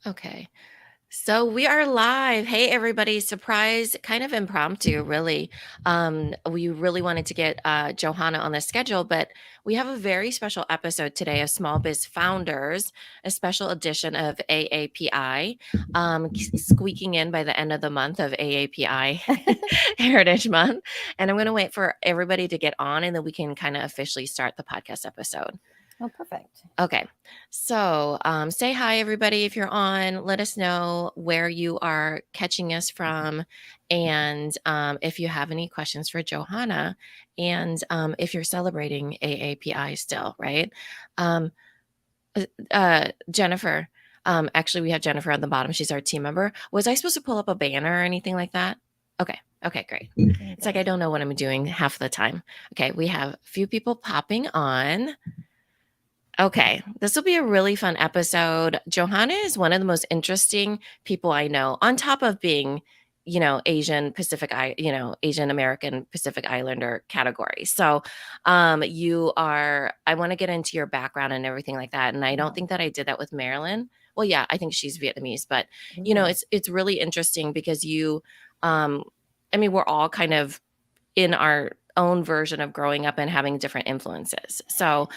Okay. So we are live. Hey, everybody. Surprise, kind of impromptu, really. We really wanted to get Johanna on the schedule, but we have a very special episode today of Small Biz Founders, a special edition of AAPI, squeaking in by the end of the month of AAPI Heritage Month. And I'm going to wait for everybody to get on, and then we can kind of officially start the podcast episode. Oh, perfect. Okay. So say hi, everybody. If you're on, let us know where you are catching us from. And if you have any questions for Johanna, and if you're celebrating AAPI still, right? Um, Jennifer, actually, we have Jennifer on the bottom. She's our team member. Was I supposed to pull up a banner or anything like that? Okay. Okay, great. It's like I don't know what I'm doing half the time. Okay, we have a few people popping on. Okay, this will be a really fun episode. Johanna is one of the most interesting people I know, on top of being, Asian Pacific, Asian American Pacific Islander category. So, I want to get into your background and everything like that. And I don't think that I did that with Marilyn. Well, yeah, I think she's Vietnamese, but it's really interesting because we're all kind of in our own version of growing up and having different influences. So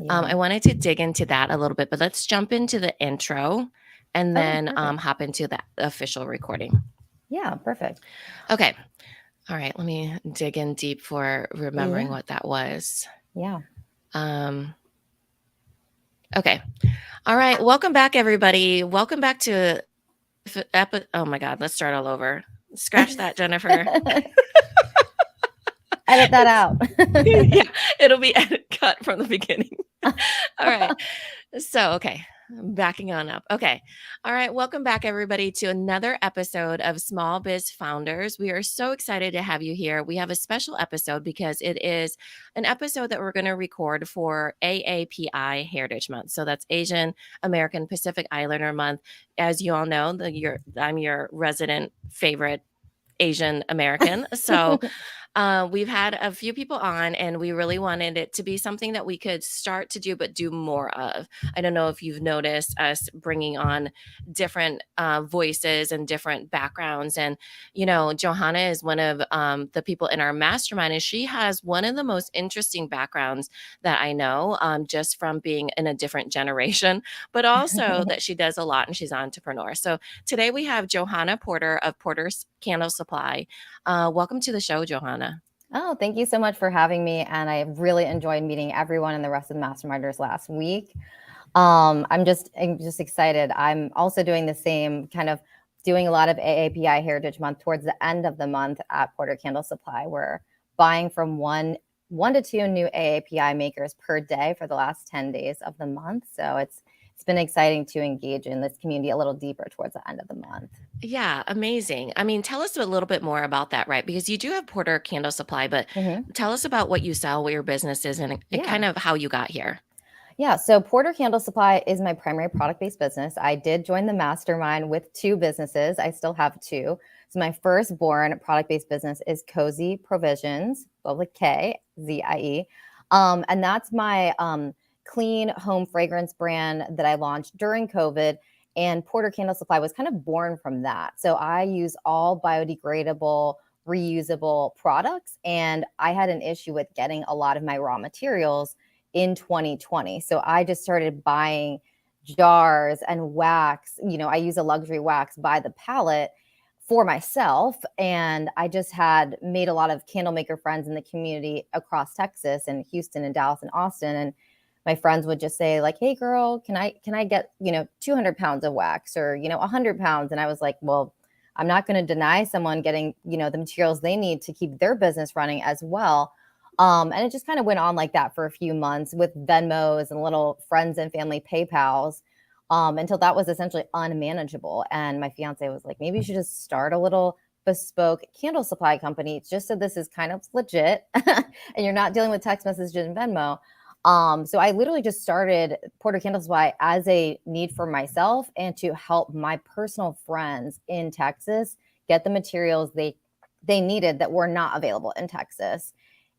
I wanted to dig into that a little bit, but let's jump into the intro and then hop into the official recording. Yeah, perfect. Okay. All right. Let me dig in deep for remembering what that was. Yeah. Okay. All right. Welcome back, everybody. Welcome back to oh my God. Let's start all over. Scratch that, Jennifer. Edit that out. Yeah, it'll be cut from the beginning. All right. So, okay, backing on up. Okay. All right. Welcome back, everybody, to another episode of Small Biz Founders. We are so excited to have you here. We have a special episode because it is an episode that we're going to record for AAPI Heritage Month. So that's Asian American Pacific Islander Month. As you all know, I'm your resident favorite Asian American. So we've had a few people on, and we really wanted it to be something that we could start to do, but do more of. I don't know if you've noticed us bringing on different voices and different backgrounds. And, Johanna is one of the people in our mastermind, and she has one of the most interesting backgrounds that I know, just from being in a different generation, but also that she does a lot and she's an entrepreneur. So today we have Johanna Porter of Porter's Candle Supply. Welcome to the show, Johanna. Oh, thank you so much for having me. And I really enjoyed meeting everyone and the rest of the masterminders last week. I'm just excited. I'm also doing the same, kind of doing a lot of AAPI Heritage Month towards the end of the month at Porter Candle Supply. We're buying from one to two new AAPI makers per day for the last 10 days of the month. So it's been exciting to engage in this community a little deeper towards the end of the month. Yeah, amazing. I mean, tell us a little bit more about that, right? Because you do have Porter Candle Supply, but tell us about what you sell, what your business is, and kind of how you got here. Yeah, so Porter Candle Supply is my primary product-based business. I did join the mastermind with two businesses. I still have two. So my firstborn product-based business is Cozy Provisions, spelled with K-Z-I-E. And that's my clean home fragrance brand that I launched during COVID. And Porter Candle Supply was kind of born from that. So I use all biodegradable, reusable products. And I had an issue with getting a lot of my raw materials in 2020. So I just started buying jars and wax. I use a luxury wax by the pallet for myself. And I just had made a lot of candle maker friends in the community across Texas and Houston and Dallas and Austin. And my friends would just say like, hey girl, can I get, 200 pounds of wax or, 100 pounds. And I was like, well, I'm not going to deny someone getting, the materials they need to keep their business running as well. And it just kind of went on like that for a few months with Venmos and little friends and family PayPals, until that was essentially unmanageable. And my fiance was like, maybe you should just start a little bespoke candle supply company just so this is kind of legit and you're not dealing with text messages and Venmo. So I literally just started Porter Candle Supply as a need for myself and to help my personal friends in Texas get the materials they needed that were not available in Texas.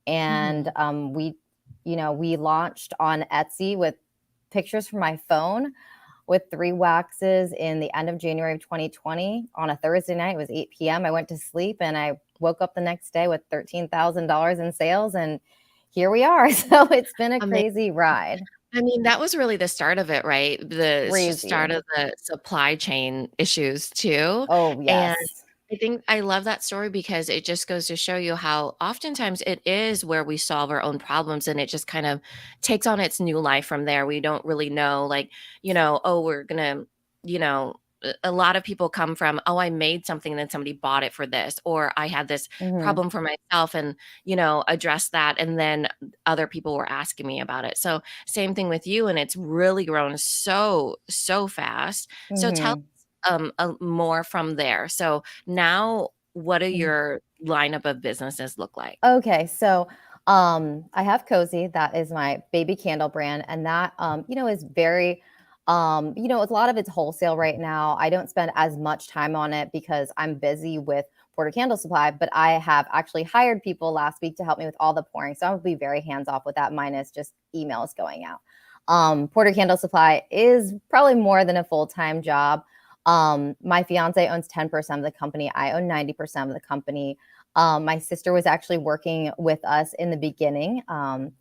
And we launched on Etsy with pictures from my phone. with 3 waxes in the end of January of 2020 on a Thursday night. It was 8 p.m. I went to sleep and I woke up the next day with $13,000 in sales, and here we are. So it's been a Amazing. crazy ride. I mean, that was really the start of it, right? The start Crazy. of the supply chain issues too. Oh, And yes. I think I love that story because it just goes to show you how oftentimes it is where we solve our own problems and it just kind of takes on its new life from there. We don't really know, like, oh, we're gonna, you know, a lot of people come from, oh, I made something and then somebody bought it for this, or I had this Mhm. problem for myself and, addressed that. And then other people were asking me about it. So same thing with you. And it's really grown so, so fast. So tell Mhm. more from there. So now, what do Mhm. your lineup of businesses look like? Okay, so I have Cozy. That is my baby candle brand, and that is very, a lot of it's wholesale right now. I don't spend as much time on it because I'm busy with Porter Candle Supply, but I have actually hired people last week to help me with all the pouring. So I'll be very hands off with that, minus just emails going out. Porter Candle Supply is probably more than a full time job. My fiance owns 10% of the company. I own 90% of the company. My sister was actually working with us in the beginning, and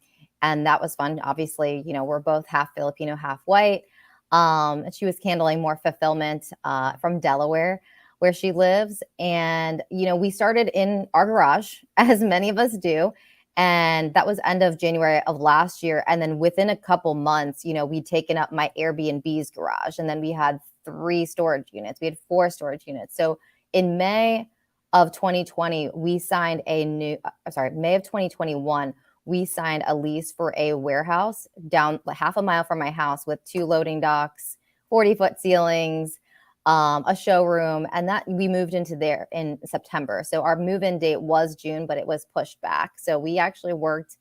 that was fun. Obviously, we're both half Filipino, half white. And she was handling more fulfillment from Delaware, where she lives. And, we started in our garage, as many of us do. And that was end of January of last year. And then within a couple months, we'd taken up my Airbnb's garage. And then we had 3 storage units. We had 4 storage units. So in May of 2020, we signed May of 2021, we signed a lease for a warehouse down half a mile from my house with 2 loading docks, 40-foot ceilings, a showroom, and that we moved into there in September. So our move-in date was June, but it was pushed back. So we actually worked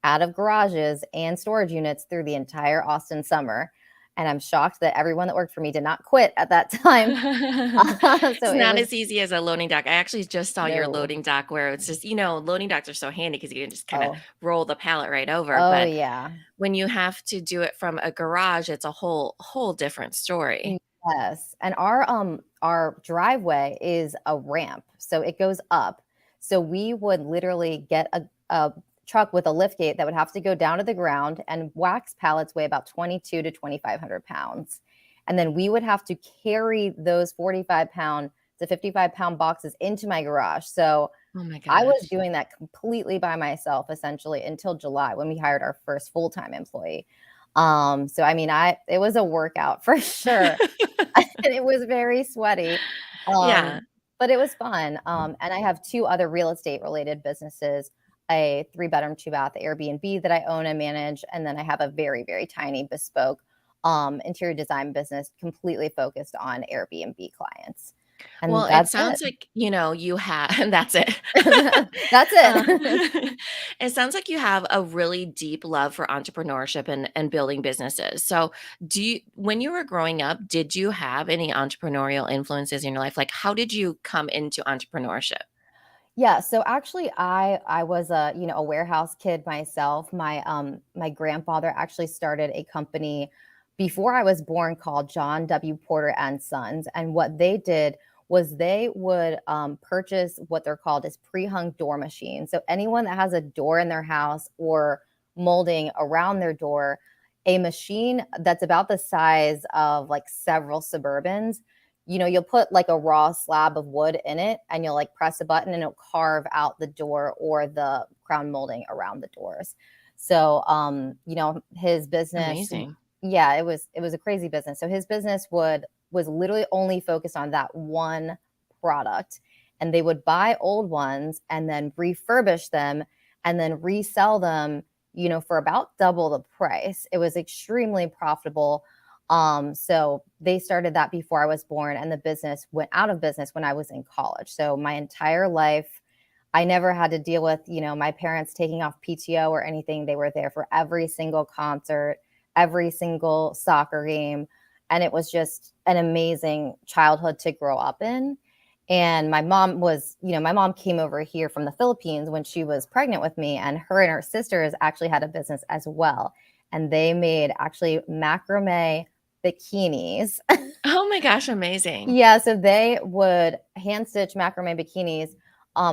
out of garages and storage units through the entire Austin summer. And I'm shocked that everyone that worked for me did not quit at that time. So It's it not was as easy as a loading dock. I actually just saw your no. loading dock where it's just, loading docks are so handy because you can just kind of Oh, roll the pallet right over. oh But yeah. when you have to do it from a garage, it's a whole different story. Yes, and our driveway is a ramp, so it goes up. So we would literally get a truck with a lift gate that would have to go down to the ground, and wax pallets weigh about 22 to 2,500 pounds. And then we would have to carry those 45-pound to 55-pound boxes into my garage. So Oh my I was gosh. doing that completely by myself essentially until July when we hired our first full-time employee. So I mean, it was a workout for sure. And it was very sweaty. Yeah. But it was fun. And I have 2 other real estate related businesses, a 3-bedroom, 2-bath Airbnb that I own and manage, and then I have a very, very tiny bespoke interior design business completely focused on Airbnb clients. Well, And it that's it. sounds like, you have that's it. That's Uh, it. it sounds like you have a really deep love for entrepreneurship and building businesses. So, when you were growing up, did you have any entrepreneurial influences in your life? Like, how did you come into entrepreneurship? Yeah, so actually I was a warehouse kid myself. My grandfather actually started a company before I was born called John W. Porter and Sons. And what they did was they would purchase what they're called as pre-hung door machines. So anyone that has a door in their house or molding around their door, a machine that's about the size of like several Suburbans, you'll put like a raw slab of wood in it and you'll like press a button and it'll carve out the door or the crown molding around the doors. So, his business, Amazing. yeah, it was a crazy business. So his business was literally only focused on that one product, and they would buy old ones and then refurbish them and then resell them, for about double the price. It was extremely profitable. So they started that before I was born, and the business went out of business when I was in college. So my entire life, I never had to deal with, my parents taking off PTO or anything. They were there for every single concert, every single soccer game. And it was just an amazing childhood to grow up in. And my mom came over here from the Philippines when she was pregnant with me, and her sisters actually had a business as well. And they made actually macrame bikinis. Oh my gosh, amazing. Yeah, so they would hand stitch macrame bikinis.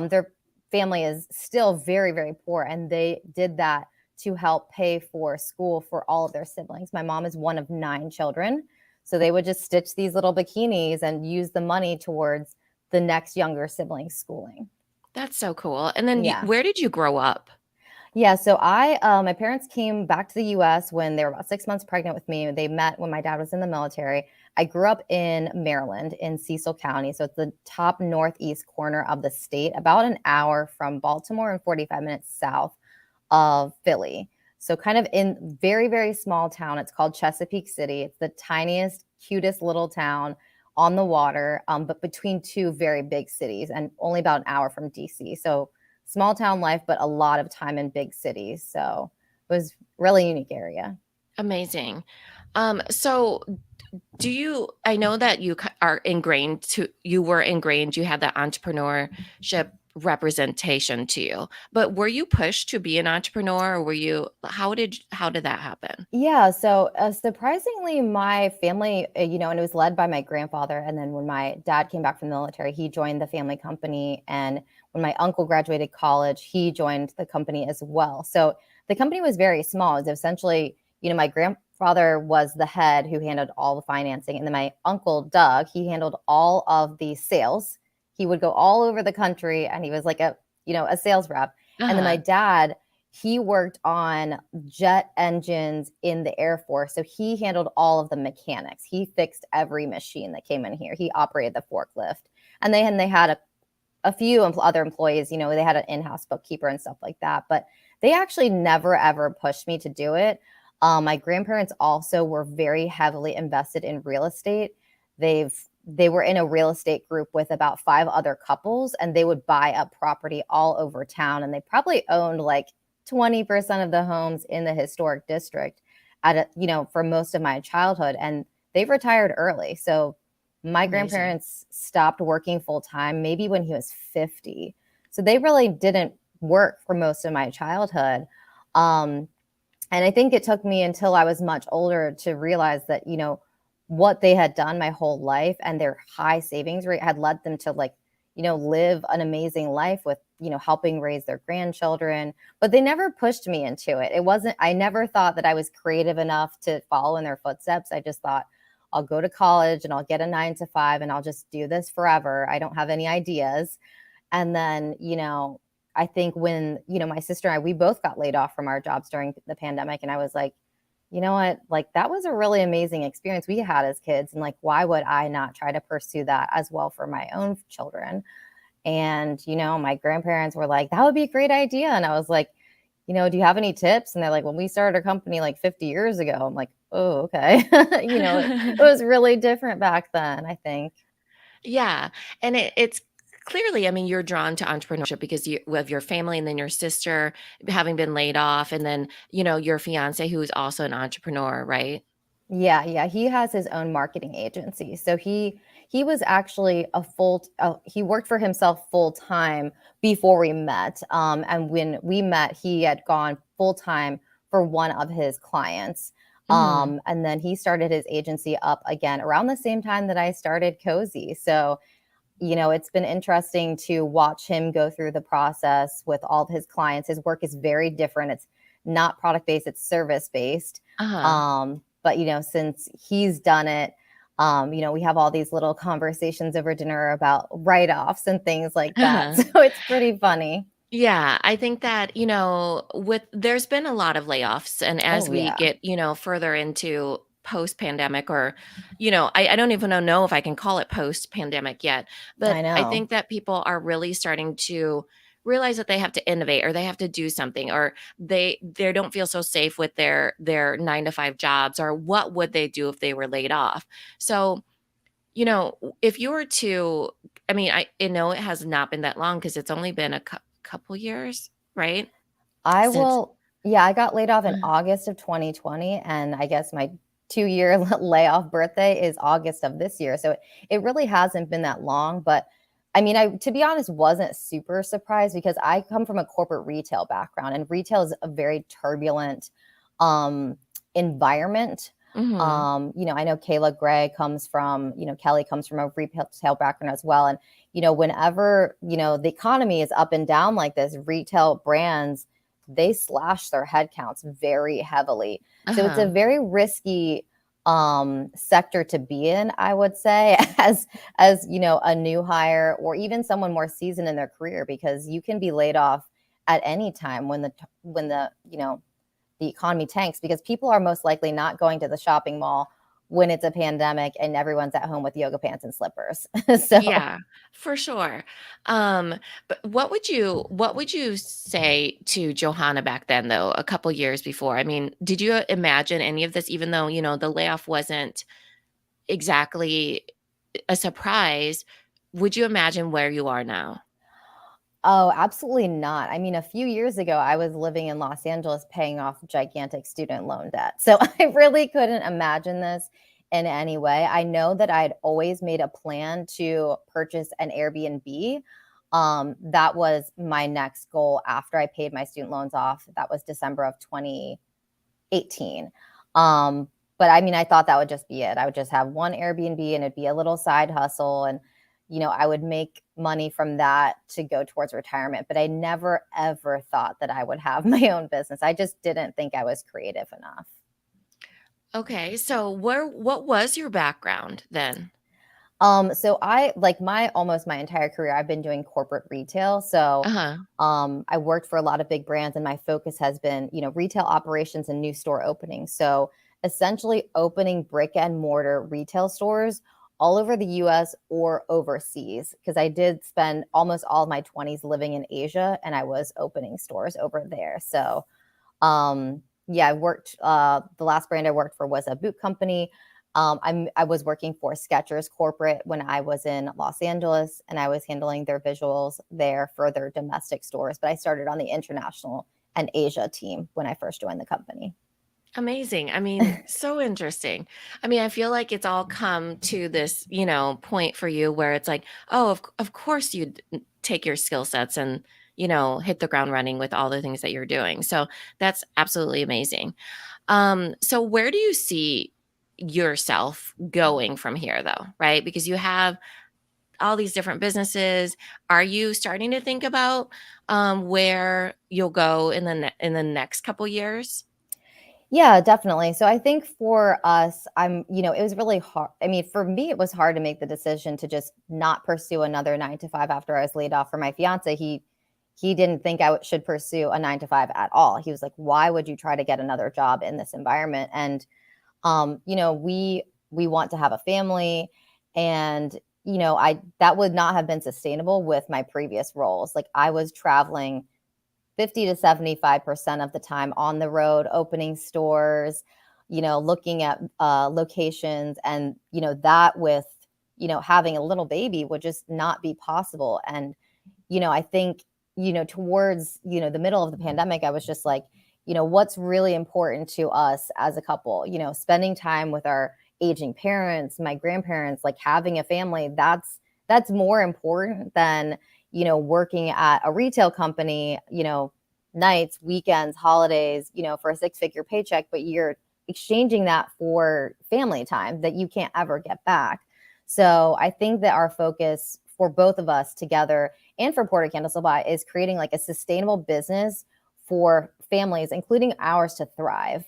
Their family is still very, very poor, and they did that to help pay for school for all of their siblings. My mom is one of 9 children, so they would just stitch these little bikinis and use the money towards the next younger sibling's schooling. That's so cool. And then Yeah. where did you grow up? Yeah, so my parents came back to the US when they were about 6 months pregnant with me. They met when my dad was in the military. I grew up in Maryland in Cecil County. So it's the top northeast corner of the state, about an hour from Baltimore and 45 minutes south of Philly. So kind of in very, very small town. It's called Chesapeake City. It's the tiniest, cutest little town on the water, but between two very big cities and only about an hour from DC. So small town life, but a lot of time in big cities. So it was really unique area. Amazing. So I know that you were ingrained, you had that entrepreneurship representation to you, but were you pushed to be an entrepreneur or how did that happen? Yeah, so surprisingly, my family, and it was led by my grandfather. And then when my dad came back from the military, he joined the family company. And when my uncle graduated college, he joined the company as well. So the company was very small. It was essentially, my grandfather was the head who handled all the financing. And then my uncle, Doug, he handled all of the sales. He would go all over the country and he was like a sales rep. And then my Uh-huh. dad, he worked on jet engines in the Air Force. So he handled all of the mechanics. He fixed every machine that came in here. He operated the forklift. And they had a few other employees, they had an in-house bookkeeper and stuff like that. But they actually never, ever pushed me to do it. My grandparents also were very heavily invested in real estate. They were in a real estate group with about 5 other couples, and they would buy up property all over town. And they probably owned like 20% of the homes in the historic district for most of my childhood. And they've retired early. So my Amazing. grandparents stopped working full time maybe when he was 50. So they really didn't work for most of my childhood. Um, and I think it took me until I was much older to realize that, what they had done my whole life and their high savings rate had led them to live an amazing life with, helping raise their grandchildren. But they never pushed me into it. I never thought that I was creative enough to follow in their footsteps. I just thought I'll go to college and I'll get a 9 to 5 and I'll just do this forever. I don't have any ideas. And then, I think when, my sister and I, we both got laid off from our jobs during the pandemic. And I was like, you know what, like that was a really amazing experience we had as kids. And like, why would I not try to pursue that as well for my own children? And, my grandparents were like, that would be a great idea. And I was like, do you have any tips? And they're like, well, we started a company like 50 years ago. I'm like, oh, okay. It was really different back then, I think. Yeah, and it's clearly, I mean, you're drawn to entrepreneurship because you of your family and then your sister having been laid off and then, your fiance who is also an entrepreneur, right? Yeah, yeah, he has his own marketing agency. So he was actually he worked for himself full time before we met. And when we met, he had gone full time for one of his clients. Mhm. And then he started his agency up again around the same time that I started Cozy. So it's been interesting to watch him go through the process with all of his clients. His work is very different. It's not product based, it's service based. Uh-huh. But since he's done it, we have all these little conversations over dinner about write-offs and things like that. Uh-huh. So it's pretty funny. Yeah, I think that, with there's been a lot of layoffs, and as Oh we yeah, get, further into post-pandemic or, I don't even know if I can call it post-pandemic yet, I but I know. think that people are really starting to realize that they have to innovate or they have to do something or they don't feel so safe with their 9 to 5 jobs or what would they do if they were laid off. So, if you were to, I mean, I know it has not been that long because it's only been a couple years, right? I Since will Yeah, I got laid off in uh, August of 2020, and I guess my 2-year layoff birthday is August of this year. So it really hasn't been that long, but I mean, I to be honest wasn't super surprised because I come from a corporate retail background, and retail is a very turbulent um environment. Mm-hmm. I know Kayla Gray comes from, Kelly comes from a retail background as well. And, whenever, the economy is up and down like this, retail brands, they slash their headcounts very heavily. So it's a Uh-huh. very risky sector to be in, I would say, as a new hire or even someone more seasoned in their career, because you can be laid off at any time when the economy tanks, because people are most likely not going to the shopping mall when it's a pandemic and everyone's at home with yoga pants and slippers. So, Yeah, for sure. Um, but what would you say to Johanna back then though, a couple years before? I mean, did you imagine any of this even though, the layoff wasn't exactly a surprise? Would you imagine where you are now? oh, absolutely not. I mean, a few years ago, I was living in Los Angeles paying off gigantic student loan debt. So I really couldn't imagine this in any way. I know that I'd always made a plan to purchase an Airbnb. That was my next goal after I paid my student loans off. That was December of 2018. Um, but I mean, I thought that would just be it. I would just have one Airbnb and it'd be a little side hustle. And, I would make money from that to go towards retirement. But I never, ever thought that I would have my own business. I just didn't think I was creative enough. Okay, so what was your background then? So I like my almost my entire career, I've been doing corporate retail. So Uh-huh. I worked for a lot of big brands, and my focus has been, retail operations and new store openings. So essentially opening brick and mortar retail stores all over the US or overseas, because I did spend almost all of my 20s living in Asia and I was opening stores over there. So yeah, I worked. The last brand I worked for was a boot company. I was working for Skechers corporate when I was in Los Angeles, and I was handling their visuals there for their domestic stores. But I started on the international and Asia team when I first joined the company. Amazing. I mean, so interesting. I mean, I feel like it's all come to this, point for you where it's like, oh, of course you'd take your skill sets and, hit the ground running with all the things that you're doing. So that's absolutely amazing. So where do you see yourself going from here though, right? Because you have all these different businesses. Are you starting to think about where you'll go in the next couple years? Yeah, definitely. So I think for us, it was really hard. I mean, for me, it was hard to make the decision to just not pursue another 9 to 5 after I was laid off. For my fiance, he didn't think I should pursue a 9 to 5 at all. He was like, "Why would you try to get another job in this environment?" And we want to have a family, and I that would not have been sustainable with my previous roles. Like I was traveling 50 to 75% of the time on the road, opening stores, looking at locations. And, that with, having a little baby would just not be possible. And, I think, towards, the middle of the pandemic, I was just like, what's really important to us as a couple, spending time with our aging parents, my grandparents, like having a family, that's more important than working at a retail company, nights, weekends, holidays, for a 6 figure paycheck, but you're exchanging that for family time that you can't ever get back. So I think that our focus for both of us together and for Porter Candle Supply is creating like a sustainable business for families, including ours, to thrive.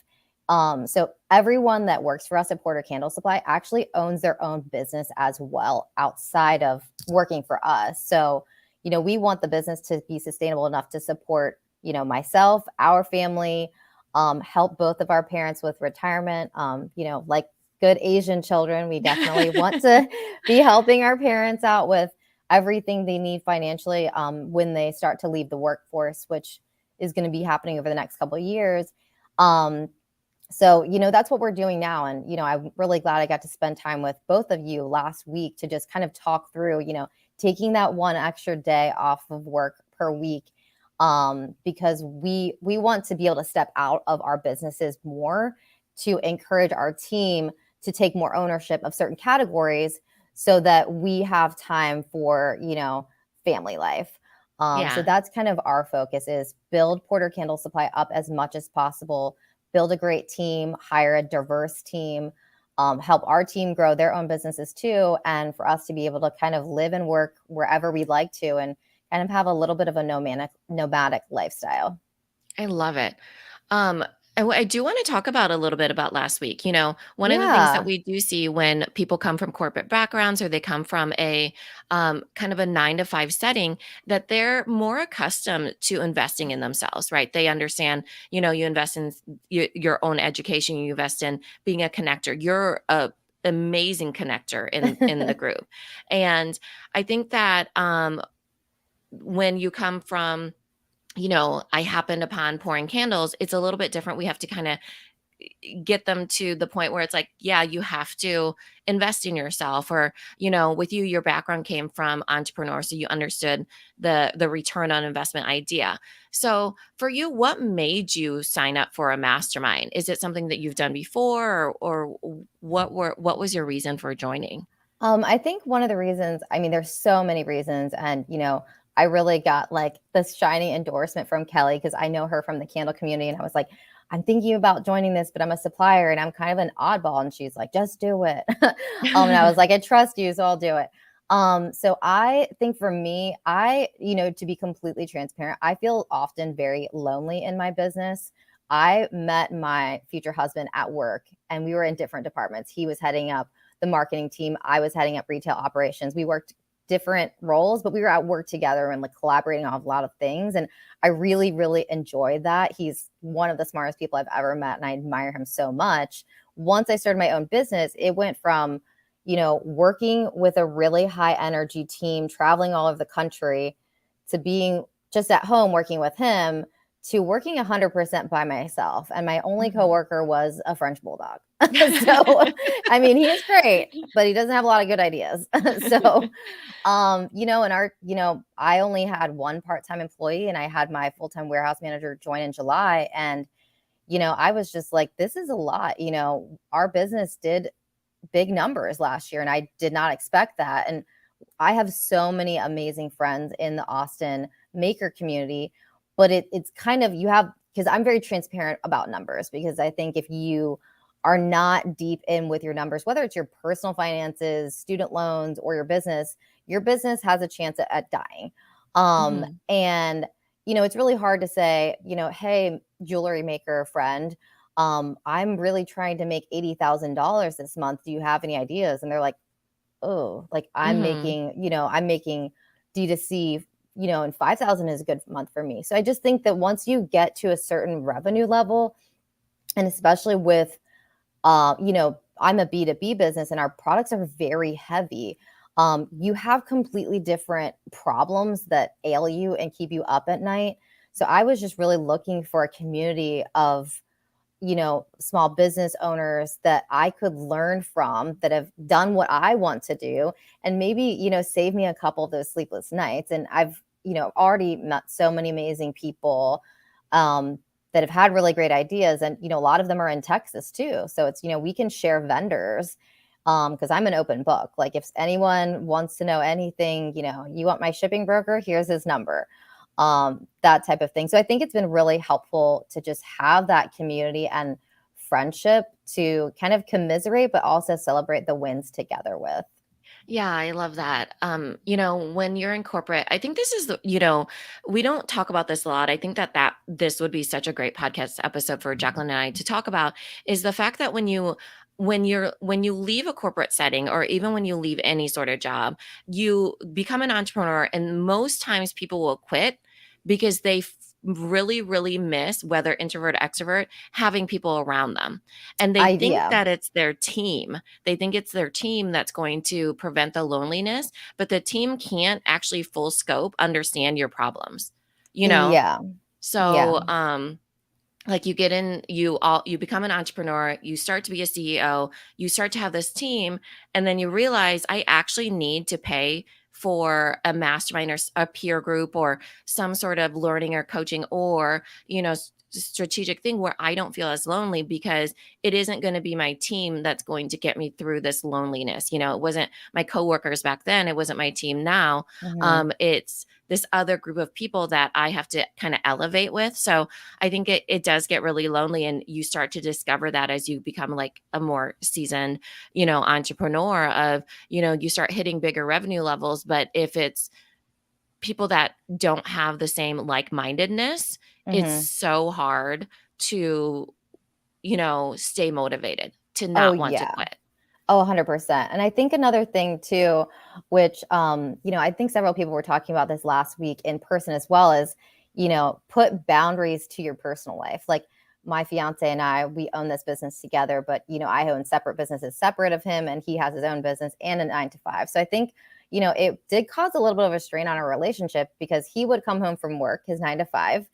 So everyone that works for us at Porter Candle Supply actually owns their own business as well outside of working for us. So, we want the business to be sustainable enough to support, myself, our family, help both of our parents with retirement. Like good Asian children, we definitely want to be helping our parents out with everything they need financially when they start to leave the workforce, which is going to be happening over the next couple of years. So, that's what we're doing now. And, I'm really glad I got to spend time with both of you last week to just kind of talk through, taking that one extra day off of work per week, because we want to be able to step out of our businesses more to encourage our team to take more ownership of certain categories so that we have time for, family life. So Yeah. that's kind of our focus, is build Porter Candle Supply up as much as possible, build a great team, hire a diverse team, help our team grow their own businesses too, and for us to be able to kind of live and work wherever we'd like to, and kind of have a little bit of a nomadic lifestyle. I love it. Um, I do want to talk about a little bit about last week. One of the things that Yeah. we do see when people come from corporate backgrounds or they come from a kind of a 9 to 5 setting, that they're more accustomed to investing in themselves, right? They understand, you invest in your own education, you invest in being a connector. You're a amazing connector in the group. And I think that when you come from, I happened upon pouring candles, it's a little bit different. We have to kind of get them to the point where it's like, yeah, you have to invest in yourself. Or, with you, your background came from entrepreneur, so you understood the return on investment idea. So for you, what made you sign up for a mastermind? Is it something that you've done before, or what was your reason for joining? I think one of the reasons, I mean, there's so many reasons. And, I really got like this shiny endorsement from Kelly because I know her from the candle community. And I was like, I'm thinking about joining this, but I'm a supplier and I'm kind of an oddball. And she's like, just do it. And I was like, I trust you, so I'll do it. So I think for me, to be completely transparent, I feel often very lonely in my business. I met my future husband at work and we were in different departments. He was heading up the marketing team. I was heading up retail operations. We worked different roles, but we were at work together and like collaborating on a lot of things. And I really, really enjoyed that. He's one of the smartest people I've ever met, and I admire him so much. Once I started my own business, it went from, working with a really high energy team, traveling all over the country, to being just at home working with him, to working 100% by myself. And my only Mhm. coworker was a French bulldog. So, I mean, he is great, but he doesn't have a lot of good ideas. So, and I only had one part-time employee and I had my full-time warehouse manager join in July. And, I was just like, this is a lot. Our business did big numbers last year and I did not expect that. And I have so many amazing friends in the Austin maker community, but it's kind of, you have, because I'm very transparent about numbers, because I think if you are not deep in with your numbers, whether it's your personal finances, student loans, or your business has a chance at dying. Mhm. And, it's really hard to say, hey, jewelry maker friend, I'm really trying to make $80,000 this month. Do you have any ideas? And they're like, oh, like Mhm. I'm making D2C, and 5,000 is a good month for me. So I just think that once you get to a certain revenue level, and especially with, I'm a B2B business and our products are very heavy. You have completely different problems that ail you and keep you up at night. So I was just really looking for a community of, small business owners that I could learn from, that have done what I want to do, and maybe, save me a couple of those sleepless nights. And I've, already met so many amazing people, that have had really great ideas. And, a lot of them are in Texas too. So it's, we can share vendors, because I'm an open book. Like if anyone wants to know anything, you want my shipping broker, here's his number, that type of thing. So I think it's been really helpful to just have that community and friendship to kind of commiserate, but also celebrate the wins together with. Yeah, I love that. When you're in corporate, I think this is we don't talk about this a lot. I think that this would be such a great podcast episode for Jacqueline and I to talk about, is the fact that when you leave a corporate setting, or even when you leave any sort of job, you become an entrepreneur, and most times people will quit because they really, really miss, whether introvert, extrovert, having people around them. And they think Yeah. that it's their team. They think it's their team that's going to prevent the loneliness, but the team can't actually full scope understand your problems, you know? Yeah. Yeah. So, like you become an entrepreneur, you start to be a CEO, you start to have this team, and then you realize, I actually need to pay for a mastermind or a peer group or some sort of learning or coaching, or strategic thing where I don't feel as lonely, because it isn't going to be my team that's going to get me through this loneliness. It wasn't my coworkers back then. It wasn't my team now. Mhm. It's this other group of people that I have to kind of elevate with. So I think it does get really lonely, and you start to discover that as you become like a more seasoned, entrepreneur of, you start hitting bigger revenue levels. But if it's people that don't have the same like-mindedness, it's Mhm. so hard to, stay motivated, to Oh, not want to yeah. quit. Oh, 100%. And I think another thing too, which, I think several people were talking about this last week in person as well, is, put boundaries to your personal life. Like my fiance and I, we own this business together, but, I own separate businesses separate of him, and he has his own business and a 9 to 5. So I think, it did cause a little bit of a strain on our relationship, because he would come home from work, his 9 to 5,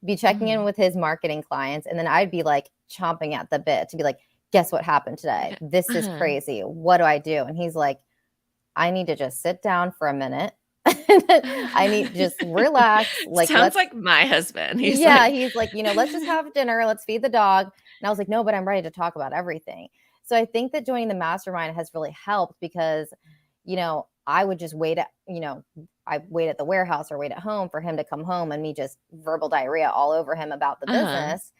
be checking in Mhm. with his marketing clients. And then I'd be like chomping at the bit to be like, guess what happened today? Okay. This is Uh-huh. crazy. What do I do? And he's like, I need to just sit down for a minute. I need to just relax. Like, Sounds let's, like my husband. He's yeah, like, he's like, let's just have dinner. Let's feed the dog. And I was like, no, but I'm ready to talk about everything. So I think that joining the mastermind has really helped, because, I would just wait at, I wait at the warehouse or wait at home for him to come home, and me just verbal diarrhea all over him about the uh-huh. business.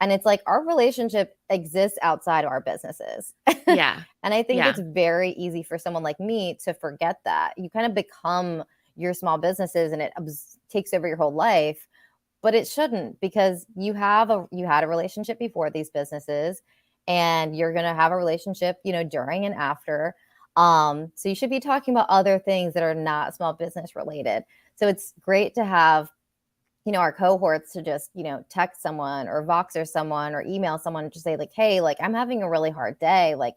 And it's like our relationship exists outside of our businesses. Yeah. And I think Yeah. it's very easy for someone like me to forget that. You kind of become your small businesses, and it takes over your whole life. But it shouldn't, because you had a relationship before these businesses, and you're going to have a relationship, during and after. So you should be talking about other things that are not small business related. So it's great to have, our cohorts to just, text someone or Voxer someone or email someone and just say like, hey, like I'm having a really hard day. Like,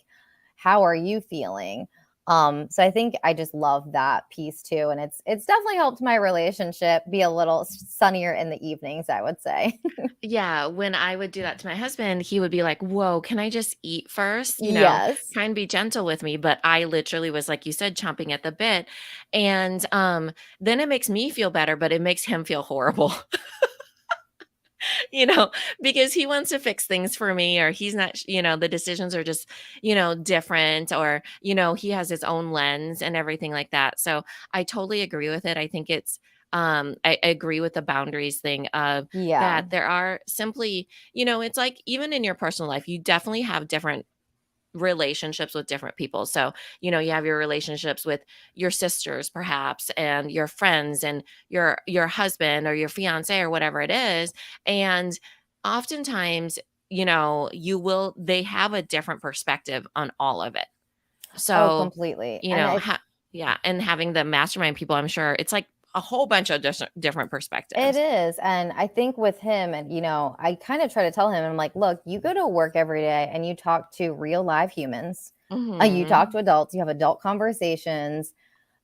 how are you feeling? So I think I just love that piece too. And it's definitely helped my relationship be a little sunnier in the evenings, I would say. Yeah, when I would do that to my husband, he would be like, "Whoa, can I just eat first? Yes. Try and be gentle with me." But I literally was, like you said, chomping at the bit. And then it makes me feel better, but it makes him feel horrible. you know, because he wants to fix things for me, or he's not, the decisions are just, different, or, he has his own lens and everything like that. So I totally agree with it. I think I agree with the boundaries thing of Yeah. that there are simply, it's like even in your personal life, you definitely have different relationships with different people. So, you have your relationships with your sisters perhaps, and your friends, and your husband or your fiance or whatever it is. And oftentimes, they have a different perspective on all of it. Oh, So, completely. you And know, I ha- yeah, and having the mastermind people, I'm sure it's like a whole bunch of different It perspectives. is. And I think with him, and, I kind of try to tell him, I'm like, look, you go to work every day and you talk to real live humans. You talk Mhm. to adults, you have adult conversations,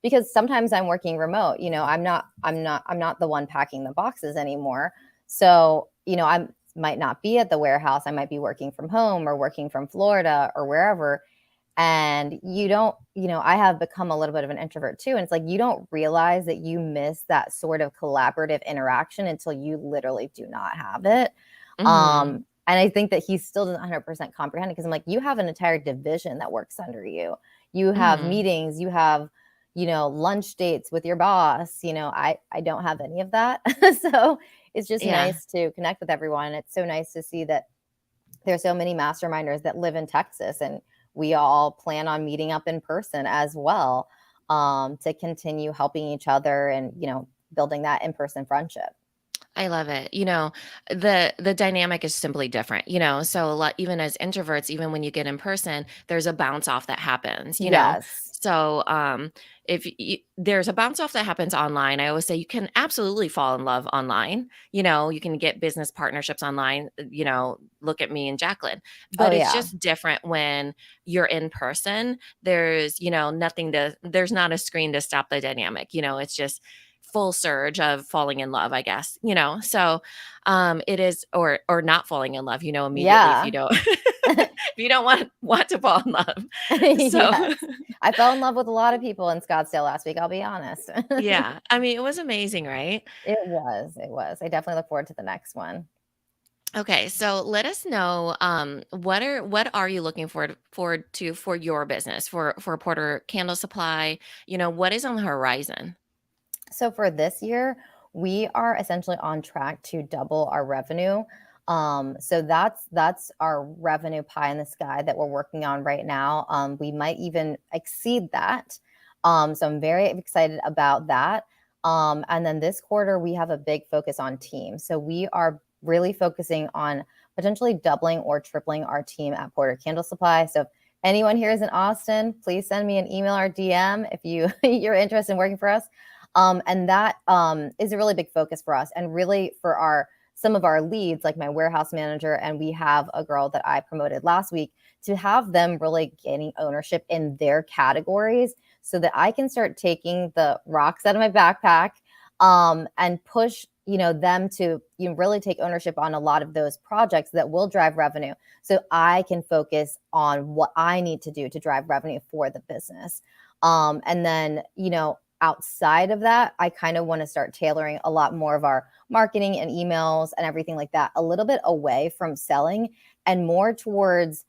because sometimes I'm working remote. I'm not the one packing the boxes anymore. So, I might not be at the warehouse. I might be working from home or working from Florida or wherever. And you don't, I have become a little bit of an introvert too. And it's like you don't realize that you miss that sort of collaborative interaction until you literally do not have it. Mhm. And I think that he still doesn't 100% comprehend it, because I'm like, you have an entire division that works under you. You have Mhm. meetings, you have, lunch dates with your boss. I don't have any of that. So it's just Yeah. nice to connect with everyone. And it's so nice to see that there's so many masterminders that live in Texas, and we all plan on meeting up in person as well, to continue helping each other and, building that in-person friendship. I love it. The dynamic is simply different, so a lot, even as introverts, even when you get in person, there's a bounce off that happens. Yes. So, if there's a bounce off that happens online, I always say you can absolutely fall in love online. You can get business partnerships online, look at me and Jacqueline, Oh, but it's yeah. just different when you're in person. There's not a screen to stop the dynamic. It's just full surge of falling in love, I guess, so it is, or not falling in love, immediately if you Yeah. don't if you don't want to fall in love. So Yes. I fell in love with a lot of people in Scottsdale last week, I'll be honest. yeah, I mean, it was amazing, right? It was. It was. I definitely look forward to the next one. Okay, so let us know what are you looking forward to for your business for Porter Candle Supply? What is on the horizon? So for this year, we are essentially on track to double our revenue. So that's our revenue pie in the sky that we're working on right now. We might even exceed that. So I'm very excited about that. And then this quarter, we have a big focus on team. So we are really focusing on potentially doubling or tripling our team at Porter Candle Supply. So if anyone here is in Austin, please send me an email or DM if you're interested in working for us. And that is a really big focus for us, and really for some of our leads, like my warehouse manager, and we have a girl that I promoted last week, to have them really gaining ownership in their categories, so that I can start taking the rocks out of my backpack, and push them to really take ownership on a lot of those projects that will drive revenue, so I can focus on what I need to do to drive revenue for the business. And then outside of that, I kind of want to start tailoring a lot more of our marketing and emails and everything like that a little bit away from selling, and more towards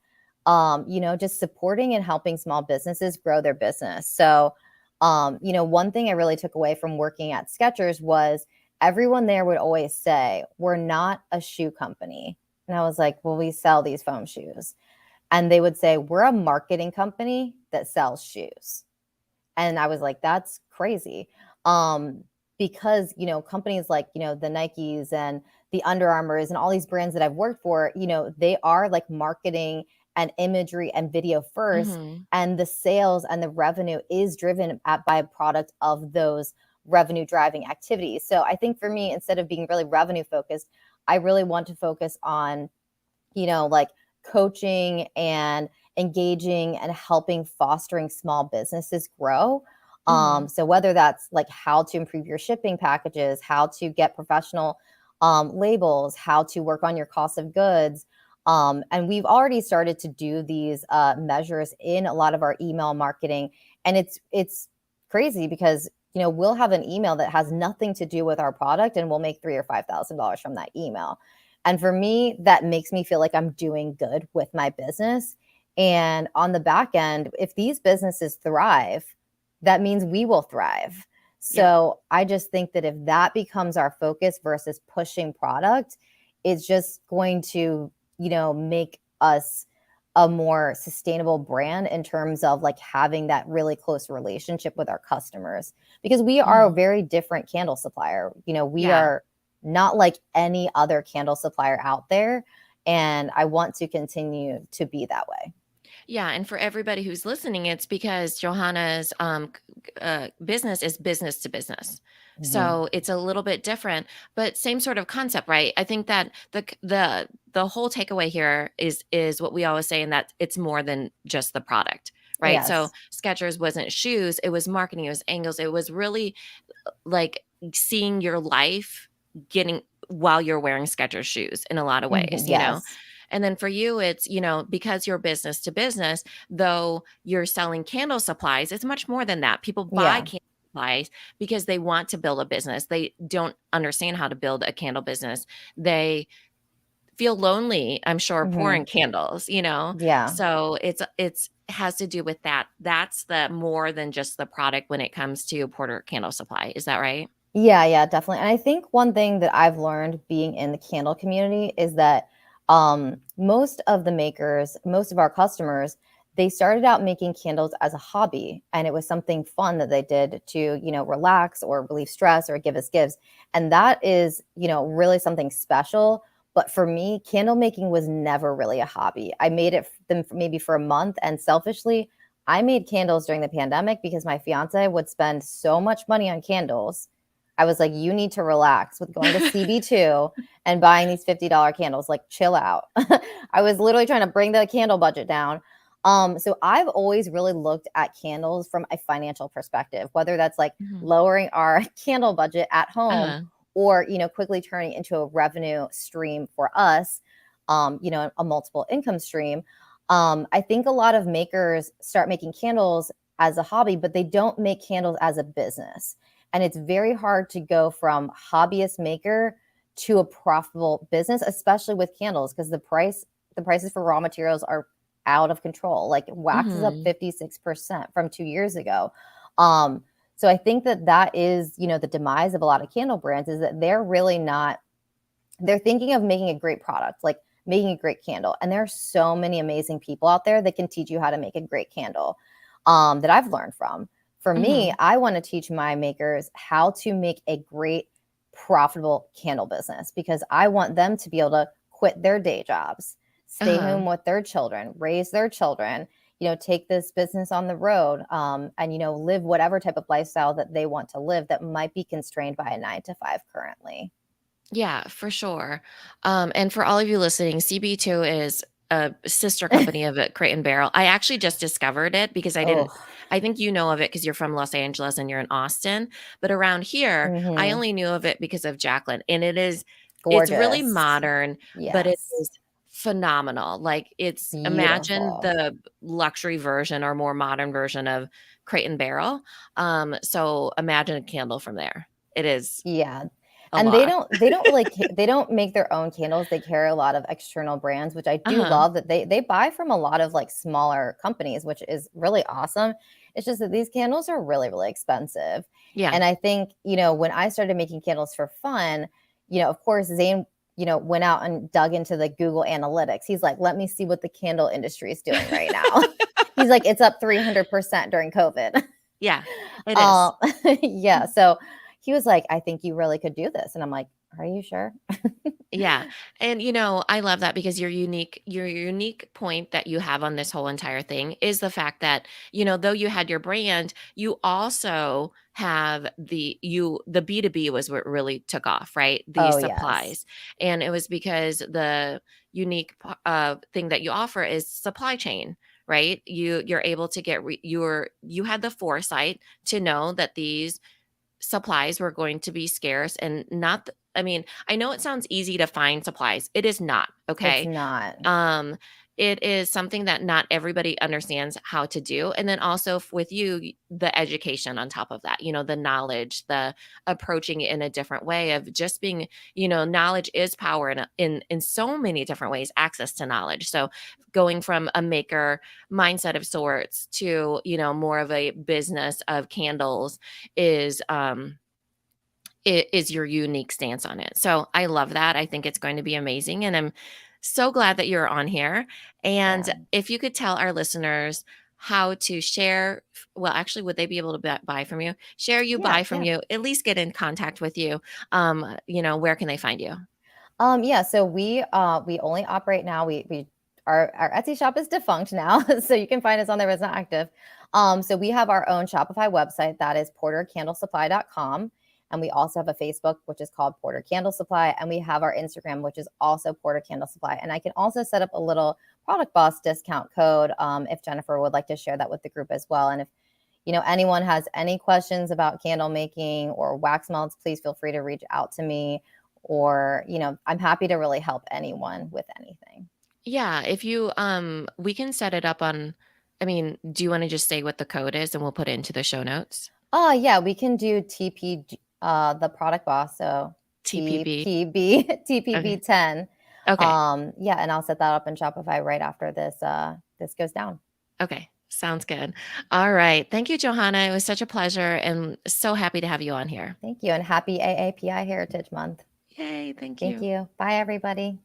just supporting and helping small businesses grow their business. So one thing I really took away from working at Skechers was everyone there would always say, "We're not a shoe company." And I was like, "Well, we sell these foam shoes." And they would say, "We're a marketing company that sells shoes." And I was like, "That's crazy." Because, companies like, the Nikes and the Under Armours and all these brands that I've worked for, they are like marketing and imagery and video first. Mhm. And the sales and the revenue is driven by a product of those revenue driving activities. So I think for me, instead of being really revenue focused, I really want to focus on like coaching and engaging and helping fostering small businesses grow. Mhm. So whether that's like how to improve your shipping packages, how to get professional labels, how to work on your cost of goods. And we've already started to do these measures in a lot of our email marketing. And it's crazy because we'll have an email that has nothing to do with our product, and we'll make $3,000 or $5,000 from that email. And for me, that makes me feel like I'm doing good with my business. And on the back end, if these businesses thrive, that means we will thrive. Yep. So I just think that if that becomes our focus versus pushing product, it's just going to, make us a more sustainable brand in terms of like having that really close relationship with our customers, because we are a Mhm. very different candle supplier. We Yeah. are not like any other candle supplier out there. And I want to continue to be that way. Yeah, and for everybody who's listening, it's because Johanna's business is business to business, Mm-hmm. so it's a little bit different, but same sort of concept, right? I think that the whole takeaway here is what we always say, and that it's more than just the product, right? So Yes. Skechers wasn't shoes; it was marketing, it was angles, it was really like seeing your life getting while you're wearing Skechers shoes in a lot of Mhm. ways. Yes. And then for you, it's, because you're business to business, though you're selling candle supplies, it's much more than that. People buy Yeah. candle supplies because they want to build a business. They don't understand how to build a candle business. They feel lonely, I'm sure, Hmm. pouring candles. Yeah. So it's has to do with that. That's the more than just the product when it comes to Porter Candle Supply. Is that right? Yeah, yeah, definitely. And I think one thing that I've learned being in the candle community is that most of the makers, most of our customers, they started out making candles as a hobby, and it was something fun that they did to, relax or relieve stress or give us gifts. And that is, really something special. But for me, candle making was never really a hobby. I made it them maybe for a month, and selfishly, I made candles during the pandemic because my fiance would spend so much money on candles. I was like, "You need to relax with going to CB2 and buying these $50 candles. Like, chill out." I was literally trying to bring the candle budget down. So I've always really looked at candles from a financial perspective, whether that's like Mhm. lowering our candle budget at home, Uh-huh. or, quickly turning into a revenue stream for us, a multiple income stream. I think a lot of makers start making candles as a hobby, but they don't make candles as a business. And it's very hard to go from hobbyist maker to a profitable business, especially with candles, because the prices for raw materials are out of control. Like wax is up Mm-hmm. 56% from 2 years ago. Um, so I think that is, the demise of a lot of candle brands, is that they're really not, they're thinking of making a great product, like making a great candle. And there are so many amazing people out there that can teach you how to make a great candle, that I've learned from. For me, Mm-hmm. I want to teach my makers how to make a great, profitable candle business, because I want them to be able to quit their day jobs, stay Uh-huh. home with their children, raise their children, take this business on the road, and, live whatever type of lifestyle that they want to live that might be constrained by a 9 to 5 currently. Yeah, for sure. And for all of you listening, CB2 is a sister company of it, Crate and Barrel. I actually just discovered it because Oh, I think you know of it because you're from Los Angeles and you're in Austin. But around here, I mm-hmm. only knew of it because of Jacqueline. And it's really Gorgeous. modern, but it Yes. is phenomenal. Like imagine Beautiful. the luxury version or more modern version of Crate and Barrel. So imagine a candle from there. It is Yeah. a And lot. they don't really they don't make their own candles. They carry a lot of external brands, which I do Uh-huh. love, that they buy from a lot of like smaller companies, which is really awesome. It's just that these candles are really, really expensive. Yeah. And I think, when I started making candles for fun, of course, Zane, went out and dug into the Google Analytics. He's like, let me see what the candle industry is doing right now. He's like, it's up 300% during COVID. Yeah, it is. Uh, yeah. So he was like, I think you really could do this. And I'm like, are you sure? Yeah. And I love that because your unique point that you have on this whole entire thing is the fact that, though you had your brand, you also have the B2B was what really took off, right? The Oh, yes. supplies. And it was because the unique thing that you offer is supply chain, right? You're able to get you had the foresight to know that these supplies were going to be scarce and not I mean, I know it sounds easy to find supplies. It is not, It's okay? not. Um it is something that not everybody understands how to do. And then also with you, the education on top of that, the knowledge, the approaching it in a different way of just being, knowledge is power in so many different ways, access to knowledge. So going from a maker mindset of sorts to, more of a business of candles is it is your unique stance on it. So I love that. I think it's going to be amazing. And I'm so glad that you're on here. And Yeah. if you could tell our listeners how to share, well, actually, would they be able to buy from you? Share you, Yeah. buy from Yeah. you, at least get in contact with you. Where can they find you? Yeah, so we only operate now. We our Etsy shop is defunct now, so you can find us on there, but it's not active. So we have our own Shopify website that is portercandlesupply.com. And we also have a Facebook, which is called Porter Candle Supply. And we have our Instagram, which is also Porter Candle Supply. And I can also set up a little Product Boss discount code, if Jennifer would like to share that with the group as well. And if anyone has any questions about candle making or wax melts, please feel free to reach out to me, or I'm happy to really help anyone with anything. Yeah, if you we can set it up on I mean, do you want to just say what the code is and we'll put it into the show notes? Oh yeah, we can do TP, the Product Boss, so TPB. TPB Okay. TPB10. Okay. Yeah, and I'll set that up in Shopify right after this goes down. Okay. Sounds good. All right. Thank you, Johanna. It was such a pleasure and so happy to have you on here. Thank you, and happy AAPI Heritage Month. Yay. Thank Thank you. you. Bye everybody.